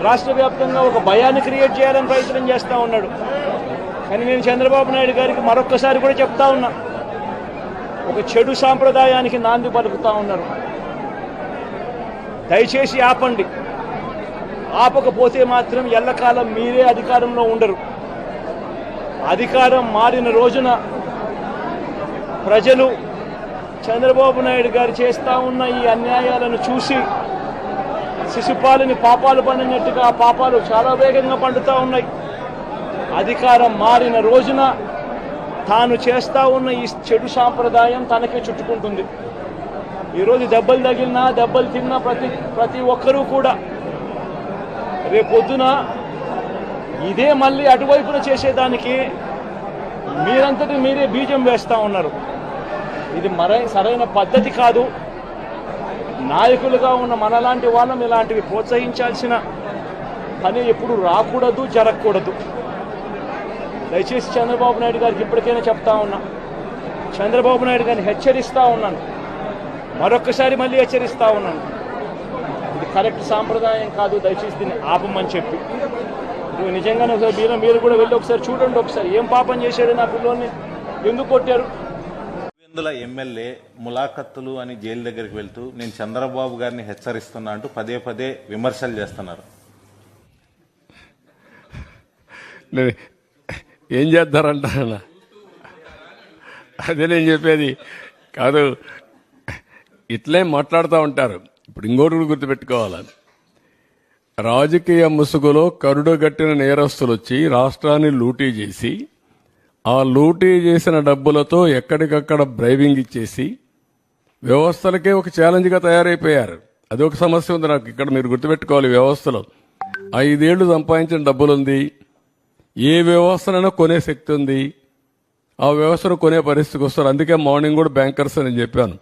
రాష్ట్ర వ్యాప్తంగా ఒక భయాన్ని క్రియేట్ చేయాలని ప్రయత్నం చేస్తూ ఉన్నాడు. కానీ నేను చంద్రబాబు నాయుడు గారికి మరొక్కసారి కూడా చెప్తా ఉన్నా, ఒక చెడు సాంప్రదాయానికి నాంది పలుకుతా ఉన్నారు. దయచేసి ఆపండి. ఆపకపోతే మాత్రం ఎల్లకాలం మీరే అధికారంలో ఉండరు. అధికారం మారిన రోజున ప్రజలు చంద్రబాబు నాయుడు గారు చేస్తూ ఉన్న ఈ అన్యాయాలను చూసి శిశుపాలని పాపాలు పండినట్టుగా ఆ పాపాలు చాలా వేగంగా పండుతూ ఉన్నాయి. అధికారం మారిన రోజున తాను చేస్తూ ఉన్న ఈ చెడు సాంప్రదాయం తనకే చుట్టుకుంటుంది. ఈరోజు దెబ్బలు తగిలినా దెబ్బలు తిన్నా ప్రతి ఒక్కరూ కూడా రేపొద్దున ఇదే మళ్ళీ అటువైపున చేసేదానికి మీరంతటి మీరే బీజం వేస్తూ ఉన్నారు. ఇది సరైన పద్ధతి కాదు. నాయకులుగా ఉన్న మనలాంటి వాళ్ళం ఇలాంటివి ప్రోత్సహించాల్సిన పని ఎప్పుడు రాకూడదు, జరగకూడదు. దయచేసి చంద్రబాబు నాయుడు గారికి ఇప్పటికైనా చెప్తా ఉన్నా, చంద్రబాబు నాయుడు గారిని హెచ్చరిస్తూ ఉన్నాను, మరొక్కసారి మళ్ళీ హెచ్చరిస్తూ ఉన్నాను, ఇది కరెక్ట్ సాంప్రదాయం కాదు, దయచేసి దీన్ని ఆపమని చెప్పి. నిజంగానే ఒకసారి మీరు కూడా వెళ్ళి ఒకసారి చూడండి, ఒకసారి ఏం పాపం చేశాడు నా పిల్లోని, ఎందుకు కొట్టారు. ఎమ్మెల్యే ములాఖత్తులు అని జైలు దగ్గరికి వెళ్తూ నేను చంద్రబాబు గారిని హెచ్చరిస్తున్నా అంటూ పదే పదే విమర్శలు చేస్తున్నారు. ఏం చేస్తారంటారన్న, అదే నేను చెప్పేది కాదు. ఇట్లే మాట్లాడుతూ ఉంటారు. ఇప్పుడు ఇంకోటి కూడా గుర్తుపెట్టుకోవాలి, రాజకీయ ముసుగులో కరుడుగట్టిన నేరస్తులు వచ్చి రాష్ట్రాన్ని లూటీ చేసి ఆ లూటీ చేసిన డబ్బులతో ఎక్కడికక్కడ బ్రైవింగ్ ఇచ్చేసి వ్యవస్థలకే ఒక ఛాలెంజ్గా తయారైపోయారు. అది ఒక సమస్య ఉంది నాకు ఇక్కడ, మీరు గుర్తుపెట్టుకోవాలి. వ్యవస్థలో 5 ఏళ్లు సంపాదించిన డబ్బులుంది, ఏ వ్యవస్థనైనా కొనే శక్తి ఉంది, ఆ వ్యవస్థను కొనే పరిస్థితికి వస్తారు. అందుకే మార్నింగ్ కూడా బ్యాంకర్స్ అని చెప్పాను,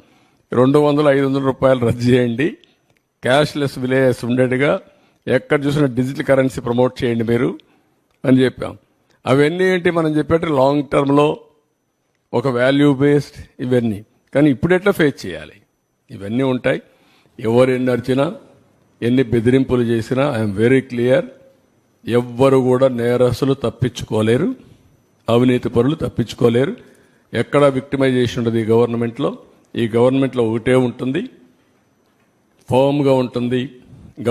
200-500 రూపాయలు రద్దు చేయండి, క్యాష్లెస్ విలేజెస్ ఉండేట్టుగా ఎక్కడ చూసినా డిజిటల్ కరెన్సీ ప్రమోట్ చేయండి మీరు అని చెప్పాం. అవన్నీ ఏంటి మనం చెప్పేట్టు లాంగ్ టర్మ్లో ఒక వాల్యూ బేస్డ్ ఇవన్నీ. కానీ ఇప్పుడు ఎట్లా ఫేస్ చేయాలి, ఇవన్నీ ఉంటాయి. ఎవరు ఎన్ని అరిచినా ఎన్ని బెదిరింపులు చేసినా ఐఎమ్ వెరీ క్లియర్, ఎవ్వరు కూడా నేరస్తులు తప్పించుకోలేరు, అవినీతి పరులు తప్పించుకోలేరు. ఎక్కడ విక్టిమైజేషన్ ఉండదు ఈ గవర్నమెంట్లో. ఈ గవర్నమెంట్లో ఒకటే ఉంటుంది, ఫర్మ్గా ఉంటుంది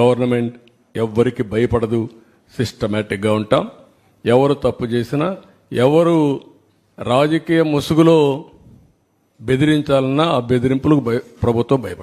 గవర్నమెంట్, ఎవ్వరికి భయపడదు, సిస్టమేటిక్గా ఉంటాం. ఎవరు తప్పు చేసినా, ఎవరు రాజకీయ ముసుగులో బెదిరించాలన్నా ఆ బెదిరింపులకు ప్రభుత్వం భయపడదు.